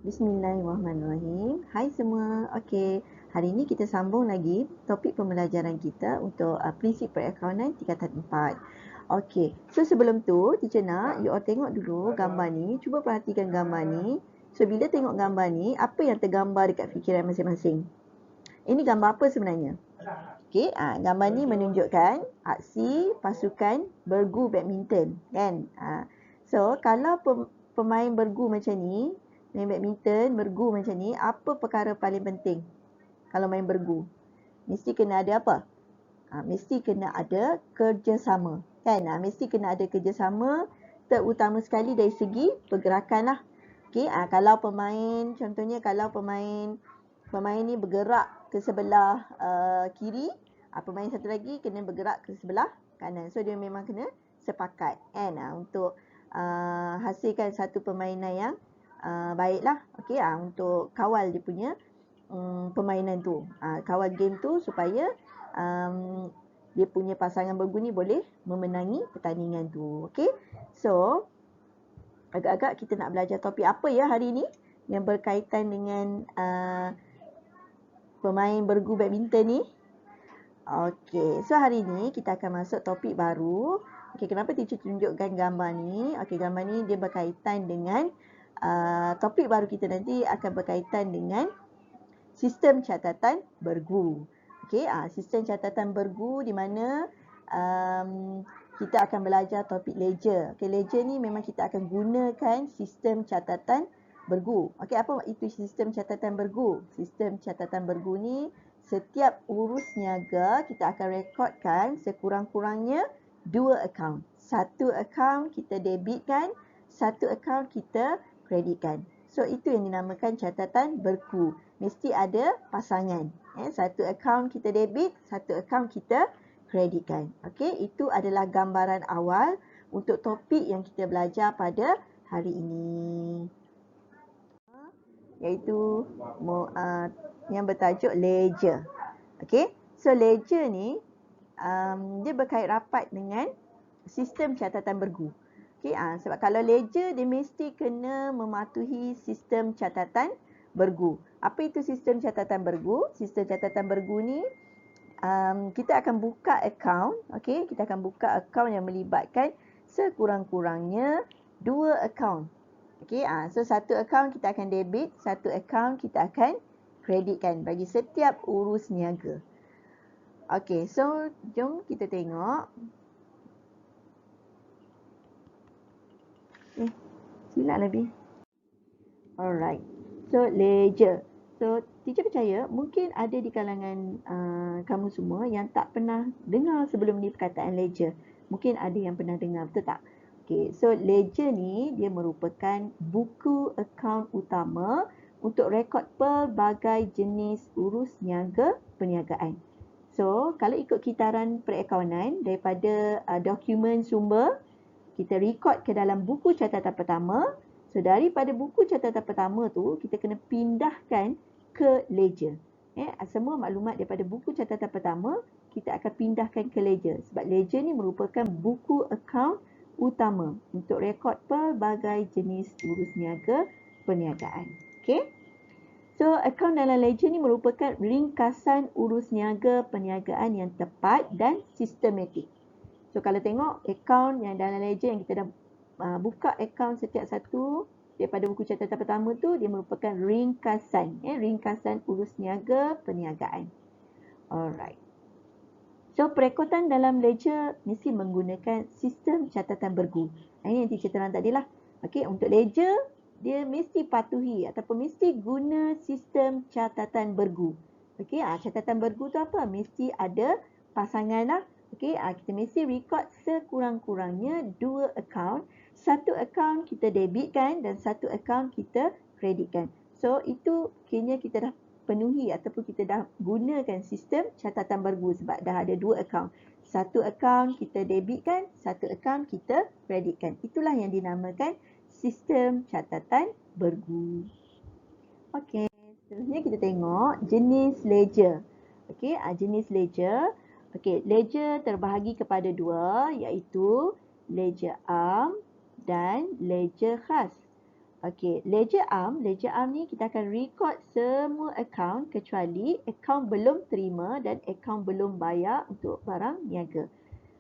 Bismillahirrahmanirrahim. Hai semua. Okey, hari ini kita sambung lagi topik pembelajaran kita untuk prinsip perakaunan tingkatan 4. Okey, so sebelum tu, teacher nak you all tengok dulu gambar ni. Cuba perhatikan gambar ni. So bila tengok gambar ni, apa yang tergambar dekat fikiran masing-masing? Ini gambar apa sebenarnya? Okey, gambar ni menunjukkan aksi pasukan bergu badminton, kan? So kalau pemain bergu macam ni, main badminton, bergu macam ni, apa perkara paling penting kalau main bergu? Mesti kena ada apa? Mesti kena ada kerjasama, kan? Mesti kena ada kerjasama, terutama sekali dari segi pergerakan lah. Okey, kalau pemain, contohnya kalau pemain ni bergerak ke sebelah kiri, pemain satu lagi kena bergerak ke sebelah kanan. So dia memang kena sepakat, kan? Untuk hasilkan satu permainan yang baiklah. Okey, untuk kawal dia punya permainan tu, kawal game tu supaya dia punya pasangan bergu ni boleh memenangi pertandingan tu. Okey, so agak-agak kita nak belajar topik apa ya hari ni yang berkaitan dengan pemain bergu badminton ni. Okey, so hari ni kita akan masuk topik baru. Okey, kenapa teacher tunjukkan gambar ni? Okey, gambar ni dia berkaitan dengan topik baru kita nanti akan berkaitan dengan sistem catatan bergu. Okey, sistem catatan bergu di mana kita akan belajar topik ledger. Okey, ledger ni memang kita akan gunakan sistem catatan bergu. Okey, apa itu sistem catatan bergu? Sistem catatan bergu ni setiap urus niaga kita akan rekodkan sekurang-kurangnya 2 akaun. Satu akaun kita debitkan, satu akaun kita kreditkan. So itu yang dinamakan catatan bergu. Mesti ada pasangan. Satu akaun kita debit, satu akaun kita kreditkan. Okey, itu adalah gambaran awal untuk topik yang kita belajar pada hari ini. Iaitu yang bertajuk ledger. Okey, so ledger ni dia berkait rapat dengan sistem catatan bergu. Okey, sebab kalau ledger dia mesti kena mematuhi sistem catatan bergu. Apa itu sistem catatan bergu? Sistem catatan bergu ni kita akan buka akaun. Okey, kita akan buka akaun yang melibatkan sekurang-kurangnya 2 akaun. Okey, so satu akaun kita akan debit, satu akaun kita akan kreditkan bagi setiap urus niaga. Okey, so jom kita tengok. Silap lebih. Alright. So ledger. So teacher percaya mungkin ada di kalangan kamu semua yang tak pernah dengar sebelum ni perkataan ledger. Mungkin ada yang pernah dengar, betul tak? Okay, so ledger ni dia merupakan buku akaun utama untuk rekod pelbagai jenis urus niaga perniagaan. So kalau ikut kitaran perakaunan daripada dokumen sumber, kita rekod ke dalam buku catatan pertama. So daripada buku catatan pertama tu kita kena pindahkan ke ledger. Semua maklumat daripada buku catatan pertama kita akan pindahkan ke ledger. Sebab ledger ni merupakan buku akaun utama untuk rekod pelbagai jenis urus niaga perniagaan. Okey. So akaun dalam ledger ni merupakan ringkasan urus niaga perniagaan yang tepat dan sistematik. So kalau tengok akaun yang dalam ledger yang kita dah buka akaun setiap satu daripada buku catatan pertama tu, dia merupakan ringkasan, ringkasan urus niaga perniagaan. Alright. So perekodan dalam ledger mesti menggunakan sistem catatan bergu. Ini yang teacher terang tadi lah. Okey, untuk ledger dia mesti patuhi ataupun mesti guna sistem catatan bergu. Okey, catatan bergu tu apa? Mesti ada pasangan lah. Okey, kita mesti record sekurang-kurangnya 2 akaun. Satu akaun kita debitkan dan satu akaun kita kreditkan. So itu kini kita dah penuhi ataupun kita dah gunakan sistem catatan bergu sebab dah ada 2 akaun. Satu akaun kita debitkan, satu akaun kita kreditkan. Itulah yang dinamakan sistem catatan bergu. Okey, seterusnya kita tengok jenis ledger. Okey, jenis ledger. Okey, ledger terbahagi kepada 2 iaitu ledger am dan ledger khas. Okey, ledger arm ni kita akan record semua akaun kecuali akaun belum terima dan akaun belum bayar untuk barang niaga.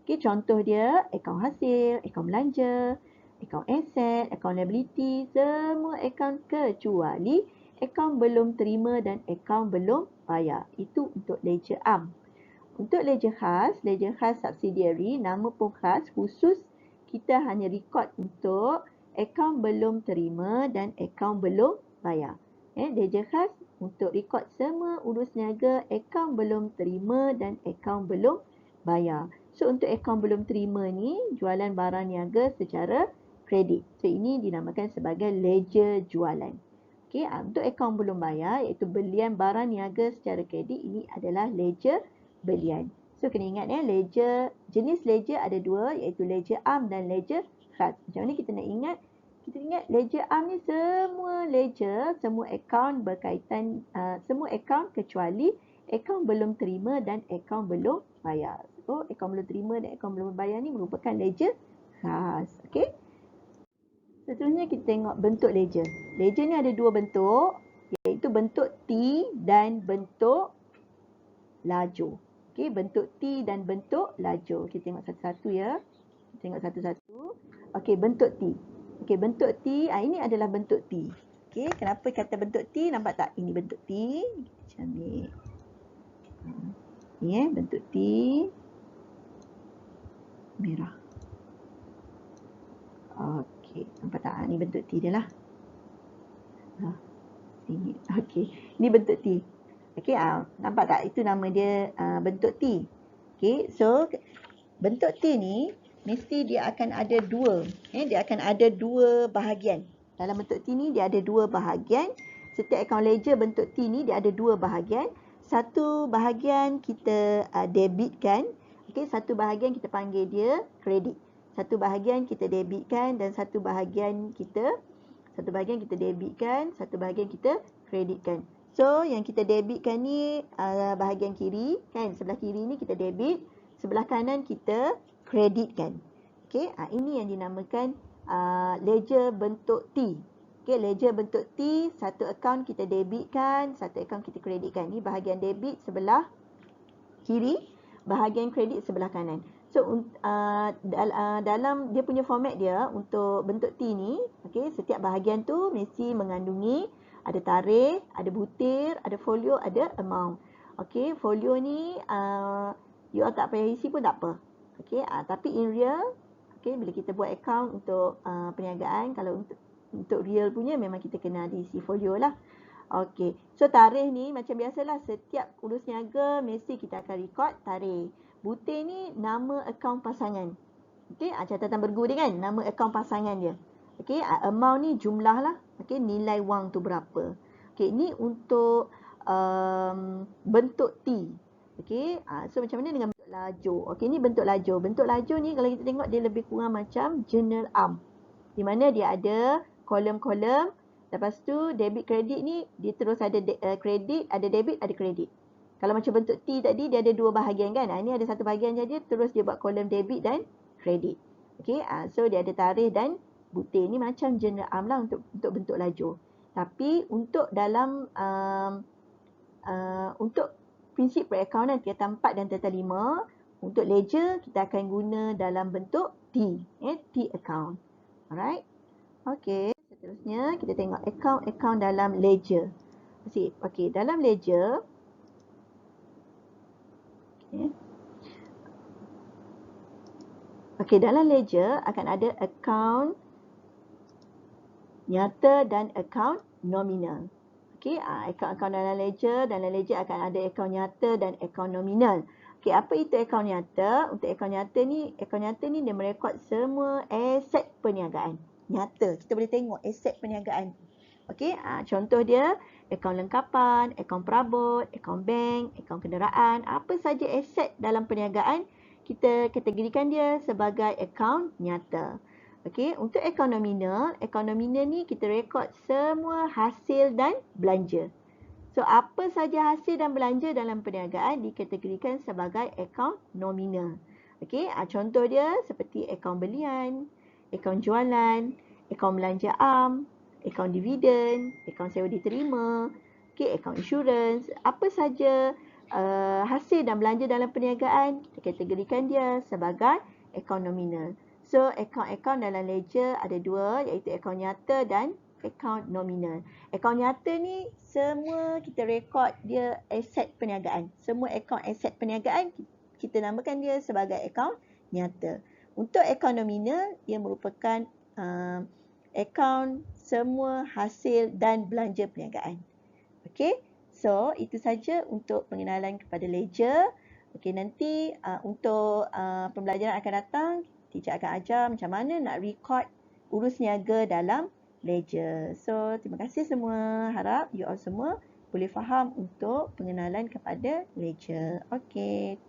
Okey, contoh dia akaun hasil, akaun belanja, akaun aset, akaun liability, semua akaun kecuali akaun belum terima dan akaun belum bayar. Itu untuk ledger arm. Untuk ledger khas subsidiary, nama pun khas, khusus kita hanya record untuk akaun belum terima dan akaun belum bayar. Ledger khas untuk record semua urus niaga akaun belum terima dan akaun belum bayar. So untuk akaun belum terima ni, jualan barang niaga secara kredit. So ini dinamakan sebagai ledger jualan. Okey, untuk akaun belum bayar iaitu belian barang niaga secara kredit, ini adalah ledger belian. So kena ingat jenis ledger ada dua, iaitu ledger arm dan ledger khas. Macam mana kita nak ingat? Kita ingat ledger arm ni semua ledger, semua akaun berkaitan, semua akaun kecuali akaun belum terima dan akaun belum bayar. So akaun belum terima dan akaun belum bayar ni merupakan ledger khas. Okey. Seterusnya kita tengok bentuk ledger. Ledger ni ada dua bentuk, iaitu bentuk T dan bentuk lajur. Okey, bentuk T dan bentuk lajur. Kita tengok satu-satu ya. Kita tengok satu-satu. Okey, bentuk T. Okey, bentuk T, ini adalah bentuk T. Okey, kenapa kata bentuk T? Nampak tak? Ini bentuk T. Kita ambil. Ni bentuk T. Merah. Okey, nampak tak? Ini bentuk T dia lah. Sini. Okey, ini bentuk T. Okey, nampak tak? Itu nama dia bentuk T. Okey, so bentuk T ni mesti dia akan ada dua. Dia akan ada dua bahagian. Dalam bentuk T ni dia ada dua bahagian. Setiap akaun ledger bentuk T ni dia ada dua bahagian. Satu bahagian kita debitkan. Okey, satu bahagian kita panggil dia kredit. Satu bahagian kita debitkan dan satu bahagian kita debitkan, satu bahagian kita kreditkan. So, yang kita debitkan ni bahagian kiri, kan? Sebelah kiri ni kita debit, sebelah kanan kita kreditkan. Okey, ini yang dinamakan ledger bentuk T. Okey, ledger bentuk T, satu akaun kita debitkan, satu akaun kita kreditkan. Ni bahagian debit sebelah kiri, bahagian kredit sebelah kanan. So, dalam dia punya format dia untuk bentuk T ni, okey, setiap bahagian tu mesti mengandungi ada tarikh, ada butir, ada folio, ada amount. Okey, folio ni you all tak payah isi pun tak apa. Okey, tapi in real, okey, bila kita buat account untuk perniagaan, kalau untuk real punya memang kita kena ada isi folio lah. Okey, so tarikh ni macam biasalah, setiap urus niaga mesti kita akan record tarikh. Butir ni nama akaun pasangan. Okey, catatan bergu dia kan, nama akaun pasangan dia. Okey, amount ni jumlah lah. Okey, nilai wang tu berapa. Okey, ni untuk bentuk T. Okey, so macam mana dengan bentuk lajur? Okey, ni bentuk lajur. Bentuk lajur ni kalau kita tengok dia lebih kurang macam journal arm. Di mana dia ada kolom-kolom. Lepas tu debit kredit ni dia terus ada kredit, ada debit, ada kredit. Kalau macam bentuk T tadi dia ada dua bahagian kan. Ini ada satu bahagian saja, terus dia buat kolom debit dan kredit. Okey, so dia ada tarikh dan butir. Ni macam journal arm lah untuk bentuk lajur. Tapi untuk dalam untuk prinsip perakaunan tingkatan 4 dan tingkatan 5, untuk ledger kita akan guna dalam bentuk T, T account. Alright. Okey, seterusnya kita tengok akaun-akaun dalam ledger. Okey, dalam ledger Okey, dalam ledger akan ada akaun nyata dan akaun nominal. Okey, akaun-akaun dalam ledger akan ada akaun nyata dan akaun nominal. Okey, apa itu akaun nyata? Untuk akaun nyata ni dia merekod semua aset perniagaan. Nyata, kita boleh tengok aset perniagaan. Okey, contoh dia akaun lengkapan, akaun perabot, akaun bank, akaun kenderaan, apa saja aset dalam perniagaan kita kategorikan dia sebagai akaun nyata. Okey, untuk akaun nominal ni kita rekod semua hasil dan belanja. So, apa saja hasil dan belanja dalam perniagaan dikategorikan sebagai akaun nominal. Okey, contoh dia seperti akaun belian, akaun jualan, akaun belanja am, akaun dividen, akaun sewa diterima, akaun insurans, apa saja hasil dan belanja dalam perniagaan, kita kategorikan dia sebagai akaun nominal. So, akaun-akaun dalam ledger ada dua, iaitu akaun nyata dan akaun nominal. Akaun nyata ni semua kita rekod dia aset perniagaan. Semua akaun aset perniagaan kita namakan dia sebagai akaun nyata. Untuk akaun nominal, ia merupakan akaun semua hasil dan belanja perniagaan. Okey, so itu saja untuk pengenalan kepada ledger. Okey, nanti untuk pembelajaran akan datang, teacher akan ajar macam mana nak record urus niaga dalam ledger. So, terima kasih semua. Harap you all semua boleh faham untuk pengenalan kepada ledger. Okey.